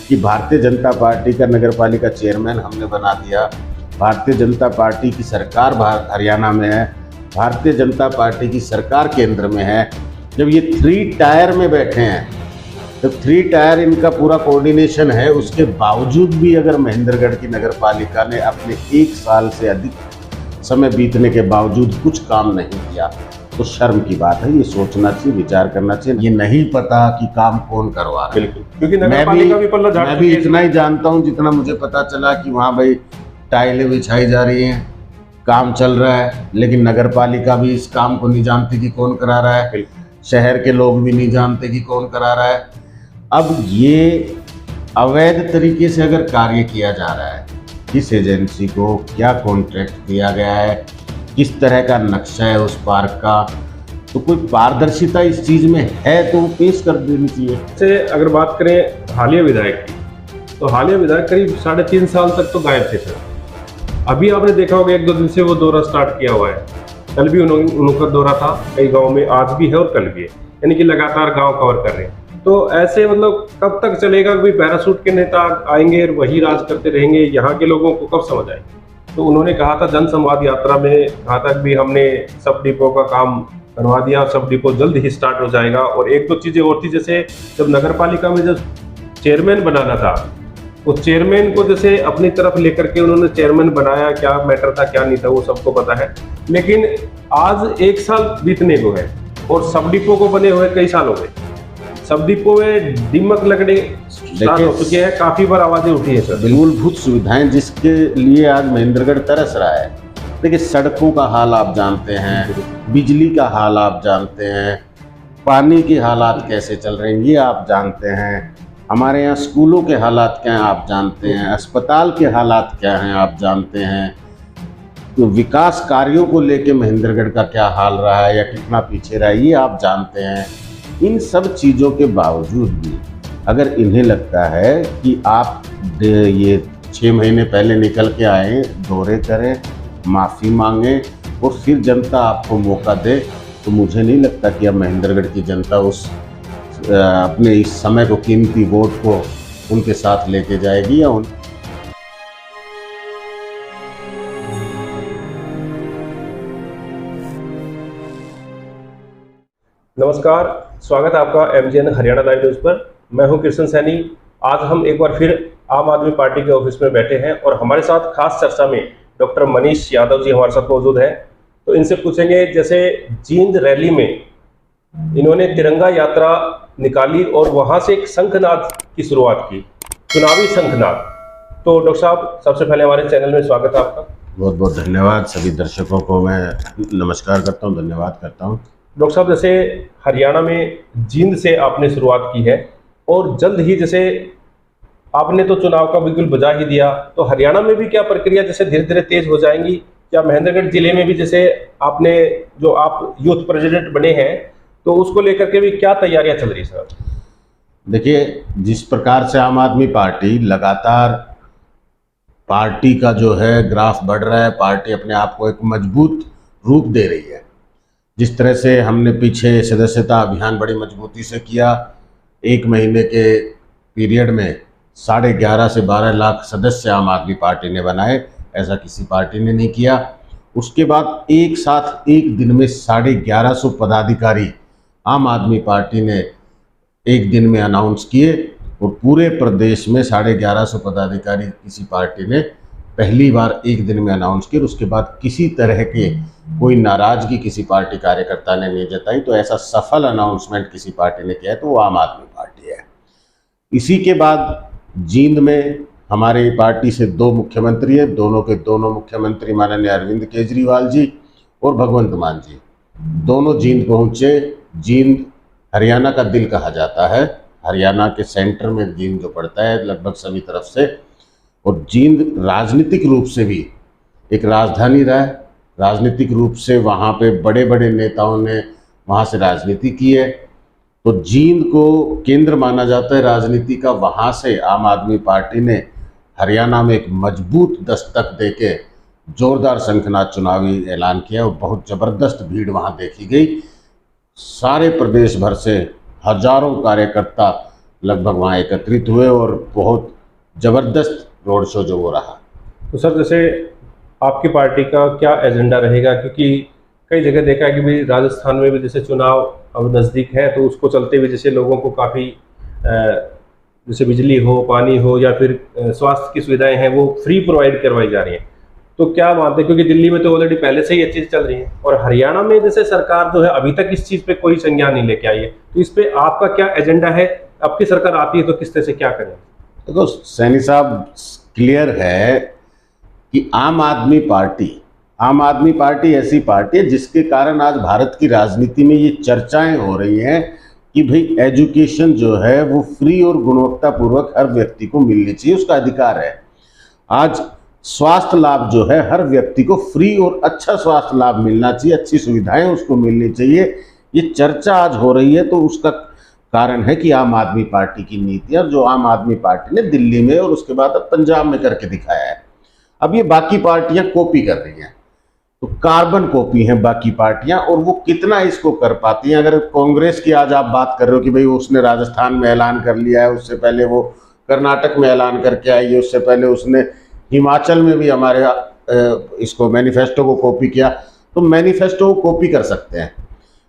कि भारतीय जनता पार्टी का नगर पालिका चेयरमैन हमने बना दिया, भारतीय जनता पार्टी की सरकार हरियाणा में है, भारतीय जनता पार्टी की सरकार केंद्र में है। जब ये 3 टायर में बैठे हैं, तो 3 टायर इनका पूरा कोऑर्डिनेशन है, उसके बावजूद भी अगर महेंद्रगढ़ की नगर पालिका ने अपने 1 साल से अधिक समय बीतने के बावजूद कुछ काम नहीं किया, तो शर्म की बात है। ये सोचना चाहिए, विचार करना चाहिए। ये नहीं पता कि काम कौन करवा रहा है। बिल्कुल, क्योंकि नगर पालिका भी पल्ला झाड़ मैं भी इतना ही जानता हूँ जितना मुझे पता चला कि वहाँ भाई टाइलें बिछाई जा रही हैं, काम चल रहा है, लेकिन नगर पालिका भी इस काम को नहीं जानती कि कौन करा रहा है, शहर के लोग भी नहीं जानते कि कौन करा रहा है। अब ये अवैध तरीके से अगर कार्य किया जा रहा है, किस एजेंसी को क्या कॉन्ट्रैक्ट दिया गया है, किस तरह का नक्शा है उस पार्क का, तो कोई पारदर्शिता इस चीज़ में है तो वो पेश कर देनी चाहिए। से अगर बात करें हालिया विधायक की, तो हालिया विधायक करीब 3.5 साल तक तो गायब थे सर। अभी आपने देखा होगा 1-2 दिन से वो दौरा स्टार्ट किया हुआ है। कल भी उनका दौरा था कई गाँव में, आज भी है और कल भी है, यानी कि लगातार गाँव कवर कर रहे हैं। तो ऐसे मतलब कब तक चलेगा? कोई पैरासूट के नेता आएंगे और वही राज करते रहेंगे, यहाँ के लोगों को कब समझ आएंगे? तो उन्होंने कहा था जन संवाद यात्रा में, कहा था भी हमने सब डिपो का काम करवा दिया, सब डिपो जल्द ही स्टार्ट हो जाएगा। और 1-2 चीज़ें और थी, जैसे जब नगर पालिका में जब चेयरमैन बनाना था, उस चेयरमैन को जैसे अपनी तरफ लेकर के उन्होंने चेयरमैन बनाया, क्या मैटर था क्या नहीं था वो सबको पता है। लेकिन आज 1 साल बीतने को है और सब डिपो को बने हुए कई साल हो गए। सब डिपो में दीमक लगने स्टार्ट हो चुके हैं, काफी बार आवाजें उठी है सर। मूलभूत सुविधाएं जिसके लिए आज महेंद्रगढ़ तरस रहा है। देखिए, सड़कों का हाल आप जानते हैं, बिजली का हाल आप जानते हैं, पानी के हालात कैसे चल रहे हैं ये आप जानते हैं, हमारे यहाँ स्कूलों के हालात क्या हैं आप जानते हैं, अस्पताल के हालात क्या हैं आप जानते हैं, तो विकास कार्यों को लेके महेंद्रगढ़ का क्या हाल रहा है या कितना पीछे रहा है ये आप जानते हैं। इन सब चीज़ों के बावजूद भी अगर इन्हें लगता है कि आप ये 6 महीने पहले निकल के आए, दौरे करें, माफ़ी मांगें और फिर जनता आपको मौका दे, तो मुझे नहीं लगता कि अब महेंद्रगढ़ की जनता उस अपने इस समय को, कीमती वोट को उनके साथ लेके जाएगी या नमस्कार, स्वागत है आपका MGN हरियाणा लाइव न्यूज़ पर। मैं हूं कृष्ण सैनी। आज हम एक बार फिर आम आदमी पार्टी के ऑफिस में बैठे हैं और हमारे साथ खास चर्चा में डॉक्टर मनीष यादव जी हमारे साथ मौजूद हैं। तो इनसे पूछेंगे, जैसे जींद रैली में इन्होंने तिरंगा यात्रा निकाली और वहां से एक शंखनाद की शुरुआत की, चुनावी शंखनाद। तो डॉक्टर साहब, सबसे पहले हमारे चैनल में स्वागत है आपका। बहुत बहुत धन्यवाद। सभी दर्शकों को मैं नमस्कार करता हूँ, धन्यवाद करता हूँ। डॉक्टर साहब, जैसे हरियाणा में जींद से आपने शुरुआत की है और जल्द ही जैसे आपने तो चुनाव का बिल्कुल बजा ही दिया, तो हरियाणा में भी क्या प्रक्रिया जैसे धीरे धीरे तेज हो जाएंगी? क्या महेंद्रगढ़ जिले में भी जैसे आपने जो आप यूथ प्रेसिडेंट बने हैं, तो उसको लेकर के भी क्या तैयारियां चल रही सर? देखिए, जिस प्रकार से आम आदमी पार्टी लगातार पार्टी का जो है ग्राफ बढ़ रहा है, पार्टी अपने आप को एक मजबूत रूप दे रही है। जिस तरह से हमने पीछे सदस्यता अभियान बड़ी मजबूती से किया, 1 महीने के पीरियड में 11.5 से 12 लाख सदस्य आम आदमी पार्टी ने बनाए, ऐसा किसी पार्टी ने नहीं किया। उसके बाद एक साथ एक दिन में 1150 पदाधिकारी आम आदमी पार्टी ने एक दिन में अनाउंस किए और पूरे प्रदेश में 1150 पदाधिकारी किसी पार्टी ने पहली बार एक दिन में अनाउंस किए। उसके बाद किसी तरह के कोई नाराजगी किसी पार्टी कार्यकर्ता ने नहीं जताई। तो ऐसा सफल अनाउंसमेंट किसी पार्टी ने किया है तो वो आम आदमी पार्टी है। इसी के बाद जींद में हमारी पार्टी से 2 मुख्यमंत्री हैं, दोनों के दोनों मुख्यमंत्री माननीय अरविंद केजरीवाल जी और भगवंत मान जी, दोनों जींद पहुँचे। जींद हरियाणा का दिल कहा जाता है, हरियाणा के सेंटर में जींद जो पड़ता है लगभग सभी तरफ से, और जींद राजनीतिक रूप से भी एक राजधानी रहा है। राजनीतिक रूप से वहाँ पे बड़े बड़े नेताओं ने वहाँ से राजनीति की है, तो जींद को केंद्र माना जाता है राजनीति का। वहाँ से आम आदमी पार्टी ने हरियाणा में एक मजबूत दस्तक देके जोरदार शंखनाद चुनावी ऐलान किया और बहुत ज़बरदस्त भीड़ वहाँ देखी गई। सारे प्रदेश भर से हजारों कार्यकर्ता लगभग वहाँ एकत्रित हुए और बहुत ज़बरदस्त रोड शो जो वो रहा। तो सर, जैसे आपकी पार्टी का क्या एजेंडा रहेगा, क्योंकि कई जगह देखा है कि भाई राजस्थान में भी जैसे चुनाव अब नज़दीक है, तो उसको चलते हुए जैसे लोगों को काफ़ी जैसे बिजली हो, पानी हो, या फिर स्वास्थ्य की सुविधाएं हैं वो फ्री प्रोवाइड करवाई जा रही हैं। तो क्या मानते हैं, क्योंकि दिल्ली में तो ऑलरेडी पहले से ही ये चीज़ चल रही है, और हरियाणा में जैसे सरकार जो है अभी तक इस चीज़ पे कोई संज्ञान नहीं लेके आई है, तो इस पे आपका क्या एजेंडा है? आपकी सरकार आती है तो किस तरह से क्या करें? देखो सैनी साहब, क्लियर है कि आम आदमी पार्टी ऐसी पार्टी है जिसके कारण आज भारत की राजनीति में ये चर्चाएं हो रही हैं कि भाई एजुकेशन जो है वो फ्री और गुणवत्तापूर्वक हर व्यक्ति को मिलनी चाहिए, उसका अधिकार है। आज स्वास्थ्य लाभ जो है हर व्यक्ति को फ्री और अच्छा स्वास्थ्य लाभ मिलना चाहिए, अच्छी सुविधाएं उसको मिलनी चाहिए, ये चर्चा आज हो रही है। तो उसका कारण है कि आम आदमी पार्टी की नीतियां, जो आम आदमी पार्टी ने दिल्ली में और उसके बाद अब पंजाब में करके दिखाया है। अब ये बाकी पार्टियां कॉपी कर रही हैं, तो कार्बन कॉपी हैं बाकी पार्टियां, और वो कितना इसको कर पाती हैं। अगर कांग्रेस की आज आप बात कर रहे हो कि भाई उसने राजस्थान में ऐलान कर लिया है, उससे पहले वो कर्नाटक में ऐलान करके आई है, उससे पहले उसने हिमाचल में भी हमारे इसको मैनिफेस्टो को कॉपी किया, तो मैनिफेस्टो को कॉपी कर सकते हैं,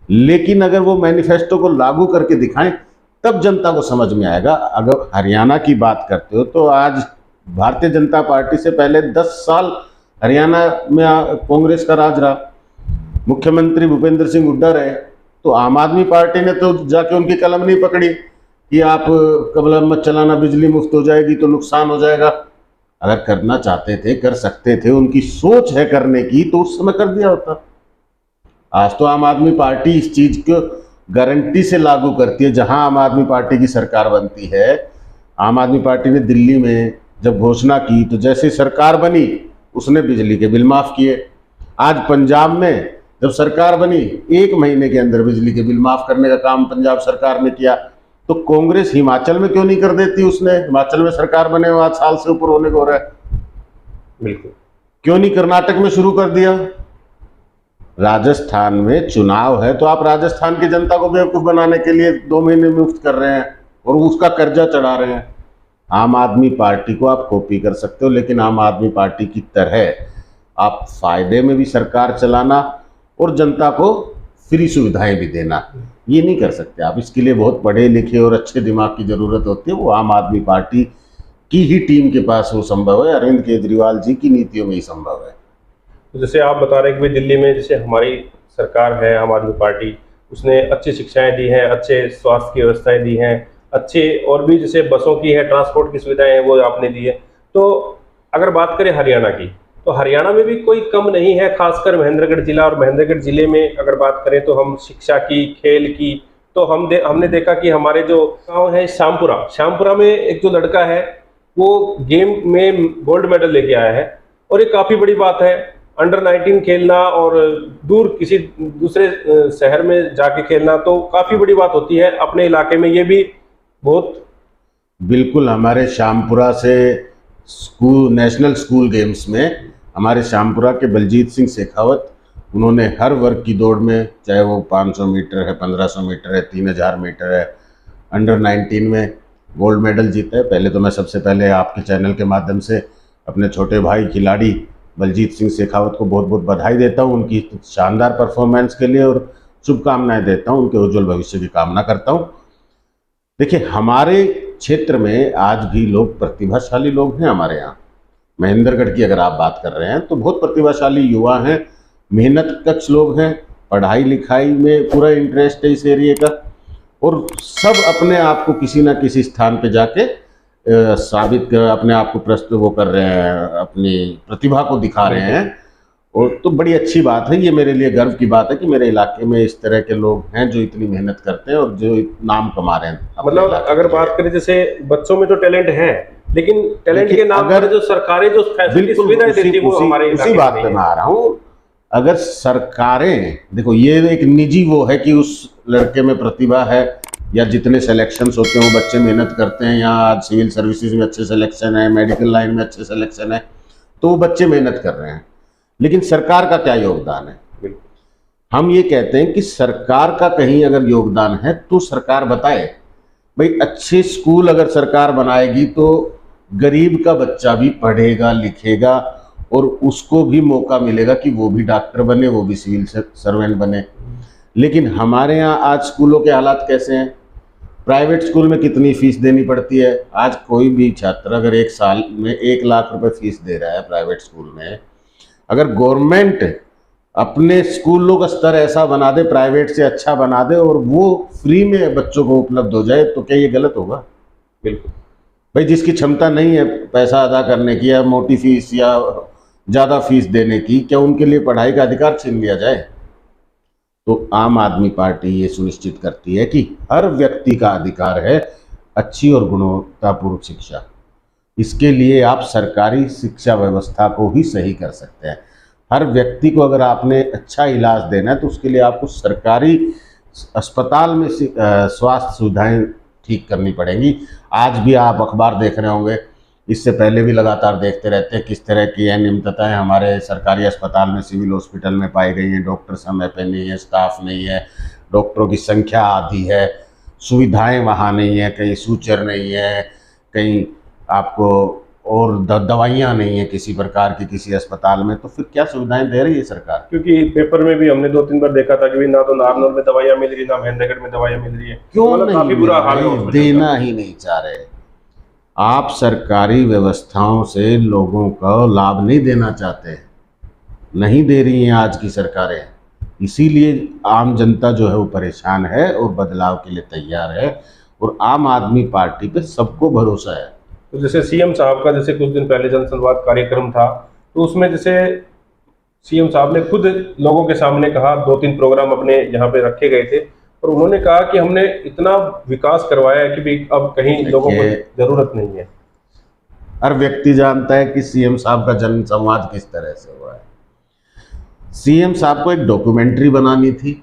लेकिन अगर वो मैनिफेस्टो को लागू करके दिखाएं तब जनता को समझ में आएगा। अगर हरियाणा की बात करते हो तो आज भारतीय जनता पार्टी से पहले 10 साल हरियाणा में कांग्रेस का राज रहा, मुख्यमंत्री भूपेंद्र सिंह हुड्डा रहे, तो आम आदमी पार्टी ने तो जाके उनकी कलम नहीं पकड़ी कि आप कलम मत चलाना, बिजली मुफ्त हो जाएगी तो नुकसान हो जाएगा। अगर करना चाहते थे कर सकते थे, उनकी सोच है करने की, तो उस समय कर दिया होता। आज तो आम आदमी पार्टी इस चीज को गारंटी से लागू करती है। जहां आम आदमी पार्टी की सरकार बनती है, आम आदमी पार्टी ने दिल्ली में जब घोषणा की तो जैसे सरकार बनी उसने बिजली के बिल माफ किए। आज पंजाब में जब सरकार बनी 1 महीने के अंदर बिजली के बिल माफ करने का काम पंजाब सरकार ने किया। तो कांग्रेस हिमाचल में क्यों नहीं कर देती? उसने हिमाचल में सरकार बने हुए आज साल से ऊपर होने को हो रहा है, बिल्कुल। क्यों नहीं कर्नाटक में शुरू कर दिया? राजस्थान में चुनाव है तो आप राजस्थान की जनता को बेवकूफ बनाने के लिए 2 महीने मुफ्त कर रहे हैं और उसका कर्जा चढ़ा रहे हैं। आम आदमी पार्टी को आप कॉपी कर सकते हो, लेकिन आम आदमी पार्टी की तरह आप फायदे में भी सरकार चलाना और जनता को फ्री सुविधाएं भी देना, ये नहीं कर सकते आप। इसके लिए बहुत पढ़े लिखे और अच्छे दिमाग की जरूरत होती है। वो आम आदमी पार्टी की ही टीम के पास वो संभव है, अरविंद केजरीवाल जी की नीतियों में ही संभव है। तो जैसे आप बता रहे हैं कि भाई दिल्ली में जैसे हमारी सरकार है आम आदमी पार्टी, उसने अच्छी शिक्षाएं दी हैं, अच्छे स्वास्थ्य की व्यवस्थाएं दी हैं, अच्छे और भी जैसे बसों की है, ट्रांसपोर्ट की सुविधाएं हैं वो आपने दी है। तो अगर बात करें हरियाणा की, तो हरियाणा में भी कोई कम नहीं है, खासकर महेंद्रगढ़ जिला। और महेंद्रगढ़ जिले में अगर बात करें तो हम शिक्षा की, खेल की, तो हमने देखा कि हमारे जो गाँव है श्यामपुरा में एक जो लड़का है वो गेम में गोल्ड मेडल लेके आया है, और ये काफ़ी बड़ी बात है। अंडर 19 खेलना और दूर किसी दूसरे शहर में जाके खेलना तो काफ़ी बड़ी बात होती है। अपने इलाके में ये भी बहुत बिल्कुल, हमारे श्यामपुरा से स्कूल नेशनल स्कूल गेम्स में हमारे श्यामपुरा के बलजीत सिंह शेखावत, उन्होंने हर वर्ग की दौड़ में, चाहे वो 500 मीटर है, 1500 मीटर है, 3000 मीटर है, अंडर 19 में गोल्ड मेडल जीता है। पहले तो मैं सबसे पहले आपके चैनल के माध्यम से अपने छोटे भाई खिलाड़ी बलजीत सिंह शेखावत को बहुत बहुत बधाई देता हूं उनकी शानदार परफॉर्मेंस के लिए, और शुभकामनाएं देता हूं, उनके उज्जवल भविष्य की कामना करता हूं। देखिए, हमारे क्षेत्र में आज भी लोग प्रतिभाशाली लोग हैं। हमारे यहाँ महेंद्रगढ़ की अगर आप बात कर रहे हैं तो बहुत प्रतिभाशाली युवा हैं, मेहनत कश लोग हैं, पढ़ाई लिखाई में पूरा इंटरेस्ट है इस एरिए का, और सब अपने आप को किसी ना किसी स्थान पे जाके साबित कर अपने आप को प्रस्तुत वो कर रहे हैं, अपनी प्रतिभा को दिखा रहे हैं। और तो बड़ी अच्छी बात है, ये मेरे लिए गर्व की बात है कि मेरे इलाके में इस तरह के लोग हैं जो इतनी मेहनत करते हैं और जो नाम कमा रहे हैं। मतलब अगर बात करें जैसे बच्चों में तो टैलेंट है, लेकिन टैलेंट के नाम पर जो सरकारें जो फैसिलिटी सुविधाएं देती है वो हमारे उसी बात पे मैं आ रहा हूँ। अगर सरकारें, देखो ये एक निजी वो है कि उस लड़के में प्रतिभा है, या जितने सिलेक्शंस होते हैं वो बच्चे मेहनत करते हैं, यहाँ आज सिविल सर्विसेज में अच्छे सिलेक्शन है, मेडिकल लाइन में अच्छे सिलेक्शन है, तो वो बच्चे मेहनत कर रहे हैं। लेकिन सरकार का क्या योगदान है? हम ये कहते हैं कि सरकार का कहीं अगर योगदान है तो सरकार बताए भाई अच्छे स्कूल अगर सरकार बनाएगी तो गरीब का बच्चा भी पढ़ेगा लिखेगा और उसको भी मौका मिलेगा कि वो भी डॉक्टर बने, वो भी सिविल सर्वेंट बने। लेकिन हमारे यहाँ आज स्कूलों के हालात कैसे हैं? प्राइवेट स्कूल में कितनी फीस देनी पड़ती है? आज कोई भी छात्र अगर एक साल में 1 लाख रुपए फीस दे रहा है प्राइवेट स्कूल में, अगर गवर्नमेंट अपने स्कूलों का स्तर ऐसा बना दे, प्राइवेट से अच्छा बना दे और वो फ्री में बच्चों को उपलब्ध हो जाए, तो क्या ये गलत होगा? बिल्कुल। भाई जिसकी क्षमता नहीं है पैसा अदा करने की या मोटी फीस या ज़्यादा फीस देने की, क्या उनके लिए पढ़ाई का अधिकार छीन लिया जाए? तो आम आदमी पार्टी ये सुनिश्चित करती है कि हर व्यक्ति का अधिकार है अच्छी और गुणवत्तापूर्ण शिक्षा। इसके लिए आप सरकारी शिक्षा व्यवस्था को ही सही कर सकते हैं। हर व्यक्ति को अगर आपने अच्छा इलाज देना है तो उसके लिए आपको सरकारी अस्पताल में स्वास्थ्य सुविधाएं ठीक करनी पड़ेंगी। आज भी आप अखबार देख रहे होंगे, इससे पहले भी लगातार देखते रहते हैं किस तरह की अनियमितताएं हमारे सरकारी अस्पताल में, सिविल हॉस्पिटल में पाई गई हैं। डॉक्टर समय पे नहीं है, स्टाफ नहीं है, डॉक्टरों की संख्या आधी है, सुविधाएं वहाँ नहीं है, कहीं सूचर नहीं है, कहीं आपको और दवाइयाँ नहीं है किसी प्रकार की किसी अस्पताल में। तो फिर क्या सुविधाएं दे रही है सरकार? क्योंकि पेपर में भी हमने 2-3 बार देखा था कि ना तो नारनौल में दवाइयाँ मिल रही, ना महेंद्रगढ़ में दवाइयाँ मिल रही है। क्यों मतलब काफी बुरा हाल है हॉस्पिटल का। देना ही नहीं चाह रहे। आप सरकारी व्यवस्थाओं से लोगों को लाभ नहीं देना चाहते, नहीं दे रही हैं आज की सरकारें। इसीलिए आम जनता जो है वो परेशान है और बदलाव के लिए तैयार है और आम आदमी पार्टी पे सबको भरोसा है। तो जैसे सीएम साहब का जैसे कुछ दिन पहले जनसंवाद कार्यक्रम था, तो उसमें जैसे सीएम साहब ने खुद लोगों के सामने कहा, 2-3 प्रोग्राम अपने यहाँ पे रखे गए थे और उन्होंने कहा कि हमने इतना विकास करवाया है कि भी अब कहीं लोगों को जरूरत नहीं है। हर व्यक्ति जानता है कि सीएम साहब का जन संवाद किस तरह से हुआ है। सीएम साहब को एक डॉक्यूमेंट्री बनानी थी,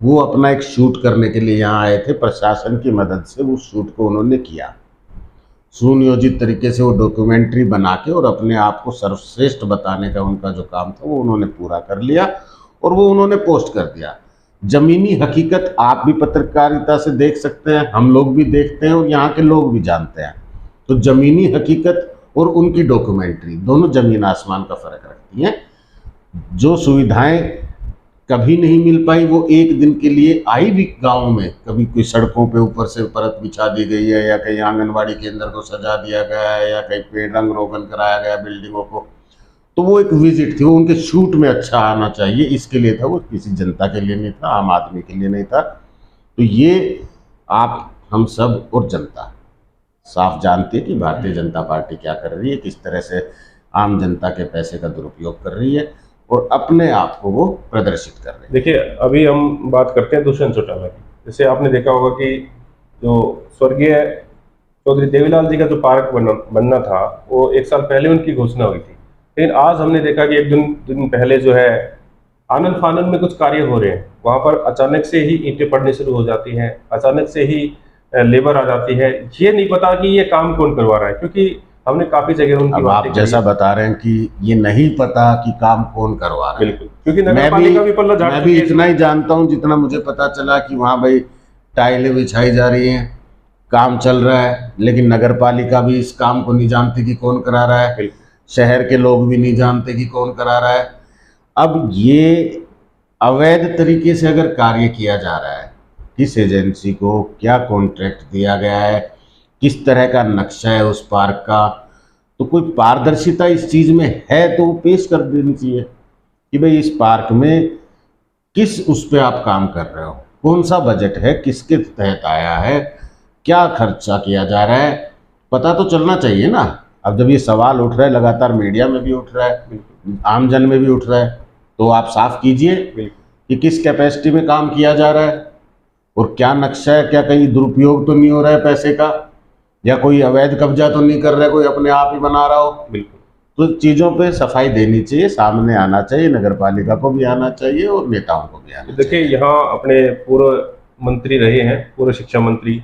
वो अपना एक शूट करने के लिए यहाँ आए थे। प्रशासन की मदद से वो शूट को उन्होंने किया, सुनियोजित तरीके से वो डॉक्यूमेंट्री बना के और अपने आप को सर्वश्रेष्ठ बताने का उनका जो काम था वो उन्होंने पूरा कर लिया और वो उन्होंने पोस्ट कर दिया। जमीनी हकीकत आप भी पत्रकारिता से देख सकते हैं, हम लोग भी देखते हैं और यहाँ के लोग भी जानते हैं। तो जमीनी हकीकत और उनकी डॉक्यूमेंट्री दोनों जमीन आसमान का फर्क रखती हैं। जो सुविधाएं कभी नहीं मिल पाई वो एक दिन के लिए आई भी गाँव में, कभी कोई सड़कों पे ऊपर से परत बिछा दी गई है या कहीं आंगनबाड़ी केंद्र को सजा दिया गया है या कहीं पेड़ रंग रोगन कराया गया बिल्डिंगों को, तो वो एक विजिट थी, वो उनके शूट में अच्छा आना चाहिए इसके लिए था, वो किसी जनता के लिए नहीं था, आम आदमी के लिए नहीं था। तो ये आप हम सब और जनता साफ जानती है कि भारतीय जनता पार्टी क्या कर रही है, किस तरह से आम जनता के पैसे का दुरुपयोग कर रही है और अपने आप को वो प्रदर्शित कर रहे हैं। देखिए, अभी हम बात करते हैं दुष्यंत चौटाला की। जैसे आपने देखा होगा कि जो स्वर्गीय चौधरी देवीलाल जी का जो पार्क बनना था वो 1 साल पहले उनकी घोषणा हुई थी, लेकिन आज हमने देखा कि एक दिन पहले जो है आनंद फानंद में कुछ कार्य हो रहे हैं। वहाँ पर अचानक से ही ईंटें पड़नी शुरू हो जाती हैं, अचानक से ही लेबर आ जाती है। ये नहीं पता कि ये काम कौन करवा रहा है, क्योंकि हमने काफी जगह उनकी अब आप जैसा बता रहे हैं कि ये नहीं पता कि काम कौन करवा रहा है। बिल्कुल, क्योंकि नगरपालिका भी पल्ला झाड़ मैं भी इतना ही जानता हूँ जितना मुझे पता चला कि वहाँ भाई टाइलें बिछाई जा रही हैं, काम चल रहा है, लेकिन नगरपालिका भी इस काम को नहीं जानती कि कौन करा रहा है, शहर के लोग भी नहीं जानते कि कौन करा रहा है। अब ये अवैध तरीके से अगर कार्य किया जा रहा है, किस एजेंसी को क्या कॉन्ट्रैक्ट दिया गया है, किस तरह का नक्शा है उस पार्क का, तो कोई पारदर्शिता इस चीज़ में है तो वो पेश कर देनी चाहिए कि भाई इस पार्क में किस उस पर आप काम कर रहे हो, कौन सा बजट है, किसके तहत आया है, क्या खर्चा किया जा रहा है, पता तो चलना चाहिए ना। अब जब ये सवाल उठ रहा है, लगातार मीडिया में भी उठ रहा है, आमजन में भी उठ रहा है, तो आप साफ कीजिए कि किस कैपेसिटी में काम किया जा रहा है और क्या नक्शा है, क्या कहीं दुरुपयोग तो नहीं हो रहा है पैसे का, या कोई अवैध कब्जा तो नहीं कर रहा है, कोई अपने आप ही बना रहा हो। बिल्कुल, तो चीज़ों पे सफाई देनी चाहिए, सामने आना चाहिए, नगरपालिका को भी आना चाहिए और नेताओं को भी आना चाहिए। देखिए, यहाँ अपने पूर्व मंत्री रहे हैं, पूर्व शिक्षा मंत्री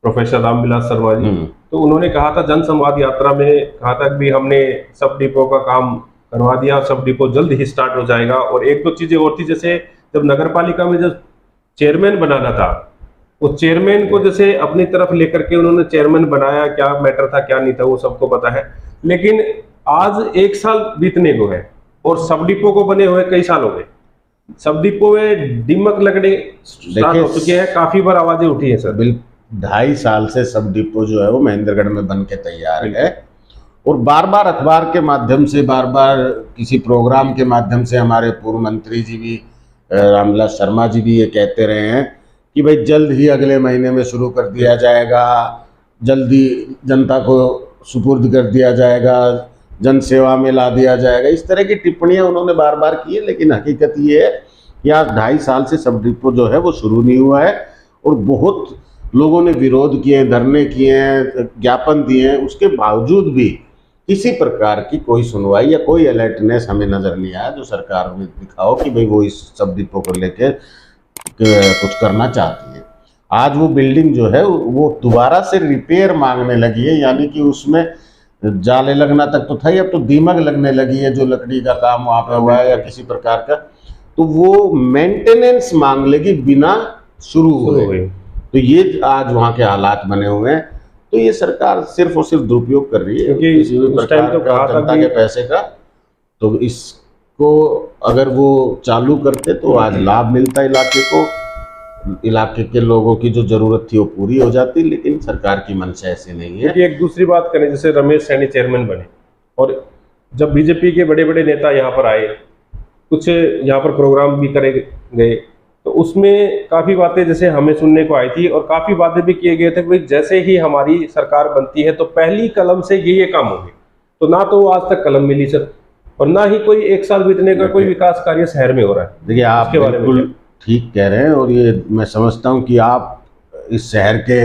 प्रोफेसर रामविलास शर्मा जी, तो उन्होंने कहा था जन संवाद यात्रा में, कहा था कि हमने सब डिपो का काम करवा दिया, सब डिपो जल्द ही स्टार्ट हो जाएगा। और 1-2 चीजें और थी, जैसे जब नगरपालिका में जब चेयरमैन बनाना था वो चेयरमैन को जैसे अपनी तरफ लेकर के उन्होंने चेयरमैन बनाया, क्या मैटर था क्या नहीं था वो सबको पता है, लेकिन आज 1 साल बीतने को है और सब डिपो को बने हुए कई साल हो गए। सब डिपो में दीमक लगने स्टार्ट हो चुके हैं, काफी बार आवाजें उठी है सर। बिल्कुल 2.5 साल से सब डिपो जो है वो महेंद्रगढ़ में बन के तैयार है, और बार बार अखबार के माध्यम से, बार बार किसी प्रोग्राम के माध्यम से हमारे पूर्व मंत्री जी भी, रामविलास शर्मा जी भी ये कहते रहे हैं कि भाई जल्द ही अगले महीने में शुरू कर दिया जाएगा, जल्दी जनता को सुपुर्द कर दिया जाएगा, जन सेवा में ला दिया जाएगा। इस तरह की टिप्पणियां उन्होंने बार बार की है, लेकिन हकीकत ये है कि आज 2.5 साल से सब डिपो जो है वो शुरू नहीं हुआ है, और बहुत लोगों ने विरोध किए, धरने किए हैं, ज्ञापन दिए हैं, उसके बावजूद भी किसी प्रकार की कोई सुनवाई या कोई अलर्टनेस हमें नज़र नहीं आया जो सरकार में दिखाओ कि भाई वो इस सब डिपो को लेकर कुछ करना चाहती है। आज वो बिल्डिंग जो है वो दोबारा से रिपेयर मांगने लगी है, यानी कि उसमें जाले लगना तक तो था ही, अब तो दीमक लगने लगी है, जो लकड़ी का काम वहाँ पे हुआ है या किसी प्रकार का, तो वो मेंटेनेंस मांग लेगी बिना शुरू हुए। तो ये आज वहाँ के हालात बने हुए हैं। तो ये सरकार सिर्फ और सिर्फ दुरुपयोग कर रही है, क्योंकि किसी भी उस टाइम प्रकार तो का कहा था जनता के पैसे का। तो इसको अगर वो चालू करते तो आज लाभ मिलता इलाके को, इलाके के लोगों की जो जरूरत थी वो पूरी हो जाती, लेकिन सरकार की मंशा ऐसी नहीं है। एक दूसरी बात करें, जैसे रमेश सैनी चेयरमैन बने और जब बीजेपी के बड़े बड़े नेता यहाँ पर आए, कुछ यहाँ पर प्रोग्राम भी करे गए, तो उसमें काफ़ी बातें जैसे हमें सुनने को आई थी और काफ़ी बातें भी किए गए थे कि जैसे ही हमारी सरकार बनती है तो पहली कलम से ये काम होंगे। तो ना तो आज तक कलम मिली सर, और ना ही कोई 1 साल बीतने का कोई विकास कार्य शहर में हो रहा है। देखिए आप बिल्कुल ठीक कह रहे हैं, और ये मैं समझता हूँ कि आप इस शहर के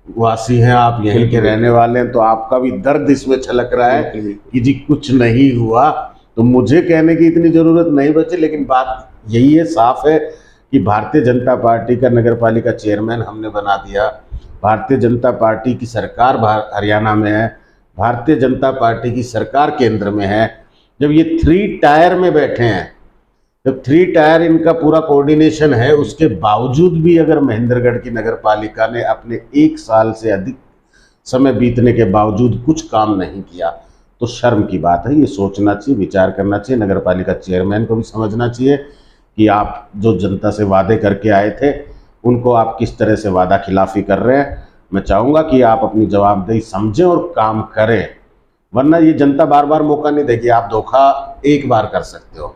वासी हैं, आप यहीं के रहने वाले हैं, तो आपका भी दर्द इसमें छलक रहा है कि जी कुछ नहीं हुआ। तो मुझे कहने की इतनी ज़रूरत नहीं बची, लेकिन बात यही है, साफ है कि भारतीय जनता पार्टी का नगर पालिका चेयरमैन हमने बना दिया, भारतीय जनता पार्टी की सरकार हरियाणा में है, भारतीय जनता पार्टी की सरकार केंद्र में है। जब ये 3 टायर में बैठे हैं, जब 3 टायर इनका पूरा कोऑर्डिनेशन है, उसके बावजूद भी अगर महेंद्रगढ़ की नगर पालिका ने अपने 1 साल से अधिक समय बीतने के बावजूद कुछ काम नहीं किया, तो शर्म की बात है। ये सोचना चाहिए, विचार करना चाहिए, नगर पालिका चेयरमैन को भी समझना चाहिए कि आप जो जनता से वादे करके आए थे उनको आप किस तरह से वादा खिलाफी कर रहे हैं। मैं चाहूँगा कि आप अपनी जवाबदेही समझें और काम करें, वरना ये जनता बार बार मौका नहीं देगी। आप धोखा एक बार कर सकते हो,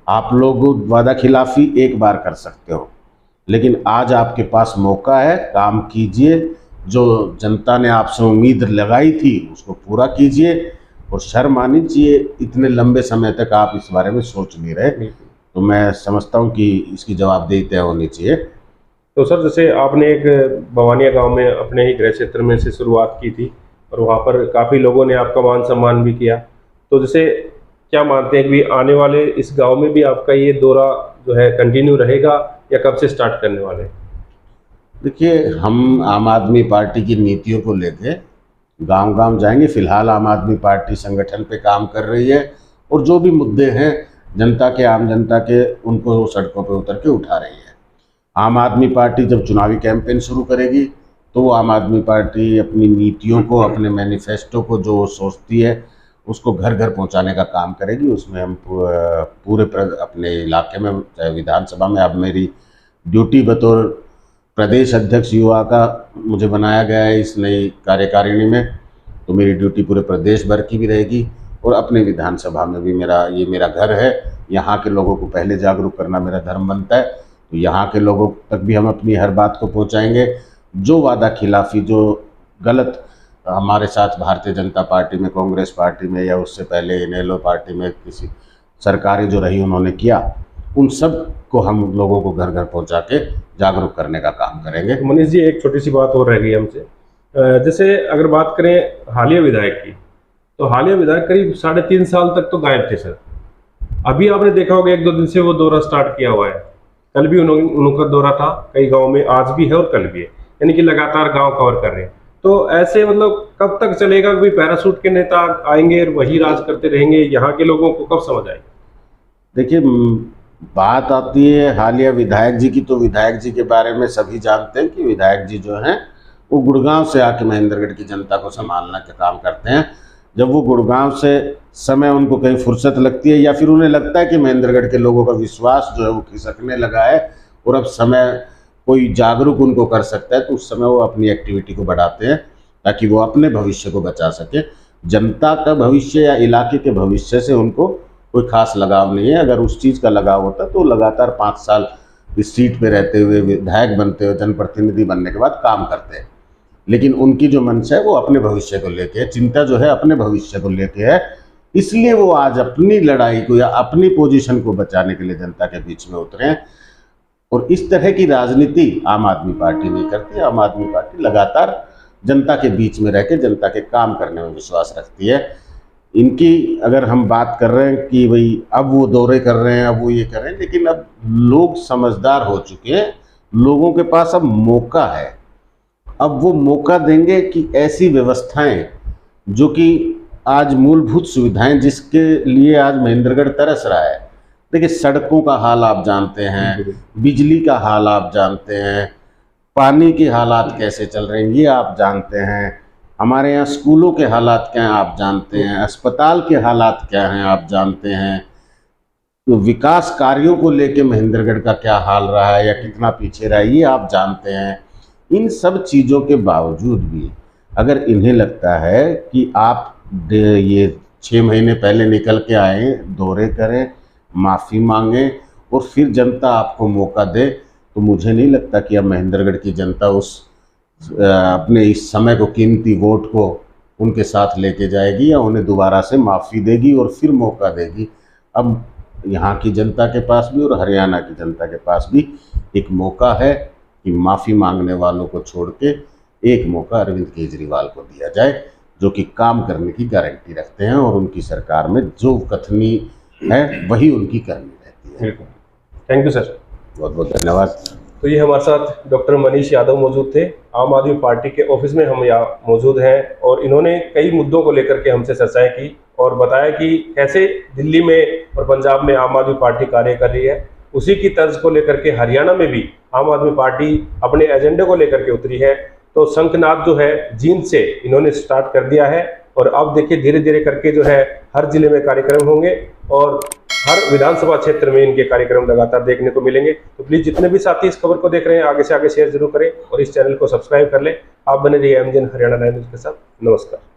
आप लोग वादा खिलाफी एक बार कर सकते हो, लेकिन आज आपके पास मौका है, काम कीजिए, जो जनता ने आपसे उम्मीद लगाई थी उसको पूरा कीजिए, और शर्म आनी चाहिए इतने लंबे समय तक आप इस बारे में सोच नहीं रहे। तो मैं समझता हूँ कि इसकी जवाबदेही तय होनी चाहिए। तो सर जैसे आपने एक भवानिया गांव में अपने ही गृह क्षेत्र में से शुरुआत की थी और वहाँ पर काफ़ी लोगों ने आपका मान सम्मान भी किया, तो जैसे क्या मानते हैं कि आने वाले इस गांव में भी आपका ये दौरा जो है कंटिन्यू रहेगा या कब से स्टार्ट करने वाले? देखिए, हम आम आदमी पार्टी की नीतियों को लेके गांव गांव जाएंगे। फिलहाल आम आदमी पार्टी संगठन पे काम कर रही है, और जो भी मुद्दे हैं जनता के, आम जनता के, उनको सड़कों पे उतर के उठा रही है। आम आदमी पार्टी जब चुनावी कैंपेन शुरू करेगी तो आम आदमी पार्टी अपनी नीतियों को, अपने मैनिफेस्टो को जो सोचती है उसको घर घर पहुंचाने का काम करेगी। उसमें हम पूरे अपने इलाके में, चाहे विधानसभा में, अब मेरी ड्यूटी बतौर प्रदेश अध्यक्ष युवा का मुझे बनाया गया है इस नई कार्यकारिणी में, तो मेरी ड्यूटी पूरे प्रदेश भर की भी रहेगी, और अपने विधानसभा में भी ये मेरा घर है। यहाँ के लोगों को पहले जागरूक करना मेरा धर्म बनता है, तो यहाँ के लोगों तक भी हम अपनी हर बात को पहुँचाएंगे। जो वादा खिलाफी, जो गलत हमारे साथ भारतीय जनता पार्टी में, कांग्रेस पार्टी में, या उससे पहले इनेलो पार्टी में किसी सरकारें जो रही उन्होंने किया, उन सब को हम लोगों को घर घर पहुंचा के जागरूक करने का काम करेंगे। मनीष जी, एक छोटी सी बात और रह गई हमसे, जैसे अगर बात करें हालिया विधायक की, तो हालिया विधायक करीब 3.5 साल तक तो गायब थे सर। अभी आपने देखा होगा 1-2 दिन से वो दौरा स्टार्ट किया हुआ है, कल भी उनका दौरा था कई गाँव में, आज भी है और कल भी है, यानी कि लगातार गाँव कवर कर रहे हैं। तो ऐसे मतलब कब तक चलेगा? कोई पैराशूट के नेता आएंगे और वही राज करते रहेंगे, यहाँ के लोगों को कब समझ आएगी? देखिए, बात आती है हालिया विधायक जी की, तो विधायक जी के बारे में सभी जानते हैं कि विधायक जी जो हैं वो गुड़गांव से आके महेंद्रगढ़ की जनता को संभालना का काम करते हैं। जब वो गुड़गांव से समय उनको कहीं फुर्सत लगती है या फिर उन्हें लगता है कि महेंद्रगढ़ के लोगों का विश्वास जो है वो खिसकने लगा है और अब समय कोई जागरूक उनको कर सकता है, तो उस समय वो अपनी एक्टिविटी को बढ़ाते हैं ताकि वो अपने भविष्य को बचा सके। जनता का भविष्य या इलाके के भविष्य से उनको कोई खास लगाव नहीं है। अगर उस चीज़ का लगाव होता तो लगातार 5 साल इस सीट पे रहते हुए, विधायक बनते हुए, जनप्रतिनिधि बनने के बाद काम करते हैं। लेकिन उनकी जो मंशा है वो अपने भविष्य को लेके है, चिंता जो है अपने भविष्य को लेके है। इसलिए वो आज अपनी लड़ाई को या अपनी पोजीशन को बचाने के लिए जनता के बीच में उतरे हैं। और इस तरह की राजनीति आम आदमी पार्टी नहीं करती। आम आदमी पार्टी लगातार जनता के बीच में रह के जनता के काम करने में विश्वास रखती है। इनकी अगर हम बात कर रहे हैं कि भाई अब वो दौरे कर रहे हैं, अब वो ये कर रहे हैं, लेकिन अब लोग समझदार हो चुके हैं, लोगों के पास अब मौका है। अब वो मौका देंगे कि ऐसी व्यवस्थाएं जो कि आज मूलभूत सुविधाएं जिसके लिए आज महेंद्रगढ़ तरस रहा है। देखिए, सड़कों का हाल आप जानते हैं, बिजली का हाल आप जानते हैं, पानी के हालात कैसे चल रहे हैं ये आप जानते हैं, हमारे यहाँ स्कूलों के हालात क्या हैं आप जानते हैं, अस्पताल के हालात क्या हैं आप जानते हैं, तो विकास कार्यों को लेके महेंद्रगढ़ का क्या हाल रहा है या कितना पीछे रहा है ये आप जानते हैं। इन सब चीज़ों के बावजूद भी अगर इन्हें लगता है कि आप ये 6 महीने पहले निकल के आए, दौरे करें, माफ़ी मांगें और फिर जनता आपको मौका दे, तो मुझे नहीं लगता कि अब महेंद्रगढ़ की जनता उस अपने इस समय को, कीमती वोट को उनके साथ लेके जाएगी या उन्हें दोबारा से माफ़ी देगी और फिर मौका देगी। अब यहाँ की जनता के पास भी और हरियाणा की जनता के पास भी एक मौका है कि माफ़ी मांगने वालों को छोड़ के एक मौका अरविंद केजरीवाल को दिया जाए, जो कि काम करने की गारंटी रखते हैं और उनकी सरकार में जो कथनी है वही उनकी करनी रहती है। थैंक यू सर, बहुत बहुत धन्यवाद। तो ये हमारे साथ डॉक्टर मनीष यादव मौजूद थे। आम आदमी पार्टी के ऑफिस में हम यहाँ मौजूद हैं और इन्होंने कई मुद्दों को लेकर के हमसे चर्चाएं की और बताया कि कैसे दिल्ली में और पंजाब में आम आदमी पार्टी कार्य कर रही है। उसी की तर्ज को लेकर के हरियाणा में भी आम आदमी पार्टी अपने एजेंडे को लेकर के उतरी है। तो शंखनाद जो है जींद से इन्होंने स्टार्ट कर दिया है और अब देखिए धीरे धीरे करके जो है हर जिले में कार्यक्रम होंगे और हर विधानसभा क्षेत्र में इनके कार्यक्रम लगातार देखने को मिलेंगे। तो प्लीज जितने भी साथी इस खबर को देख रहे हैं आगे से आगे शेयर जरूर करें और इस चैनल को सब्सक्राइब कर लें। आप बने रहिए एमजीएन हरियाणा न्यूज़ के साथ। नमस्कार।